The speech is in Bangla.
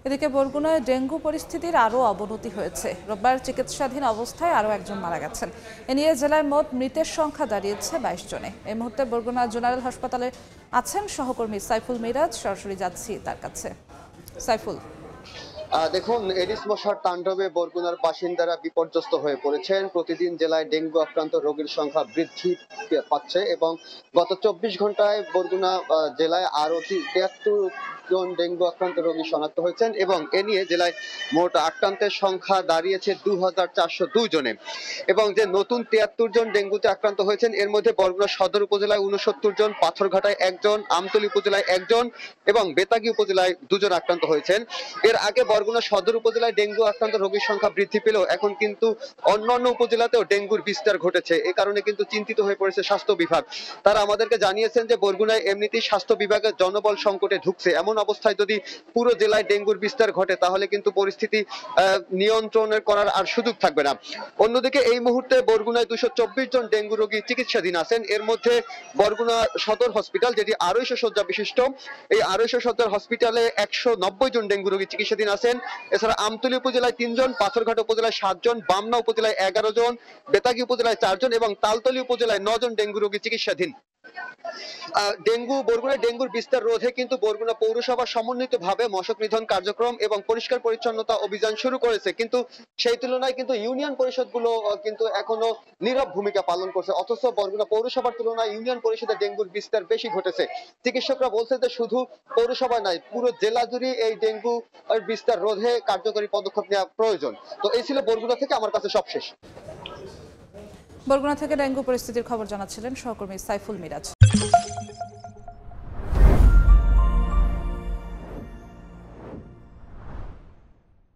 এদিকে বরগুনায় ডেঙ্গু পরিস্থিতির আরও অবনতি হয়েছে। রোববার চিকিৎসাধীন অবস্থায় আরও একজন মারা গেছেন। এ নিয়ে জেলায় মোট মৃতের সংখ্যা দাঁড়িয়েছে 22 জনে। এই মুহূর্তে বরগুনা জেনারেল হাসপাতালে আছেন সহকর্মী সাইফুল মিরাজ। সরাসরি যাচ্ছি তার কাছে। সাইফুল, দেখুন, এডিস মশার তাণ্ডবে বরগুনার বাসিন্দারা বিপর্যস্ত হয়ে পড়েছেন। প্রতিদিন জেলায় ডেঙ্গু আক্রান্ত রোগীর সংখ্যা বৃদ্ধি পাচ্ছে এবং গত 24 ঘন্টায় বরগুনা জেলায় আরো 73 জন ডেঙ্গু আক্রান্ত রোগী শনাক্ত হয়েছেন এবং এ নিয়ে জেলায় মোট আক্রান্তের সংখ্যা দাঁড়িয়েছে 2402 জনে। এবং যে নতুন 73 জন ডেঙ্গুতে আক্রান্ত হয়েছেন এর মধ্যে বরগুনা সদর উপজেলায় 69 জন, পাথরঘাটায় একজন, আমতলী উপজেলায় একজন এবং বেতাগী উপজেলায় 2 জন আক্রান্ত হয়েছেন। এর আগে বরগুনা সদর উপজেলায় ডেঙ্গু আক্রান্ত রোগীর সংখ্যা বৃদ্ধি পেলেও এখন কিন্তু অন্যান্য উপজেলাতেও ডেঙ্গুর বিস্তার ঘটেছে। এ কারণে কিন্তু চিন্তিত হয়ে পড়েছে স্বাস্থ্য বিভাগ। তারা আমাদেরকে জানিয়েছেন যে বরগুনায় এমনিতেই স্বাস্থ্য বিভাগের জনবল সংকটে ঢুকছে। এমন অবস্থায় যদি পুরো জেলায় ডেঙ্গুর বিস্তার ঘটে তাহলে কিন্তু পরিস্থিতি নিয়ন্ত্রণের করার আর সুযোগ থাকবে না। অন্যদিকে এই মুহূর্তে বরগুনায় 224 জন ডেঙ্গু রোগী চিকিৎসাধীন আছেন। এর মধ্যে বরগুনা সদর হসপিটাল, যেটি 250 শয্যা বিশিষ্ট, এই 250 শয্যার হসপিটালে 190 জন ডেঙ্গু রোগী চিকিৎসাধীন আছেন। এছাড়া আমতলী উপজেলায় 3 জন, পাথরঘাট উপজেলায় 7 জন, বামনা উপজেলায় 11 জন, বেতাগী উপজেলায় 4 জন এবং তালতলী উপজেলায় 9 জন ডেঙ্গু রোগী চিকিৎসাধীন। বরগুনায় ডেঙ্গুর বিস্তার রোধে কিন্তু বরগুনা পৌরসভা সমন্বিতভাবে মশক নিধন কার্যক্রম এবং পরিষ্কার পরিচ্ছন্নতা অভিযান শুরু করেছে, কিন্তু সেই তুলনায় কিন্তু ইউনিয়ন পরিষদগুলো কিন্তু এখনো নীরব ভূমিকা পালন করছে। অথচ বরগুনা পৌরসভার তুলনায় ইউনিয়ন পরিষদে ডেঙ্গুর বিস্তার বেশি ঘটেছে। চিকিৎসকরা বলছে যে শুধু পৌরসভা নয়, পুরো জেলা জুড়ে এই ডেঙ্গু বিস্তার রোধে কার্যকরী পদক্ষেপ নেওয়া প্রয়োজন। তো এই ছিল বরগুনা থেকে আমার কাছে সবশেষ। বরগুনা থেকে ডেঙ্গু পরিস্থিতির খবর জানাচ্ছিলেন সহকর্মী সাইফুল মিরাজ।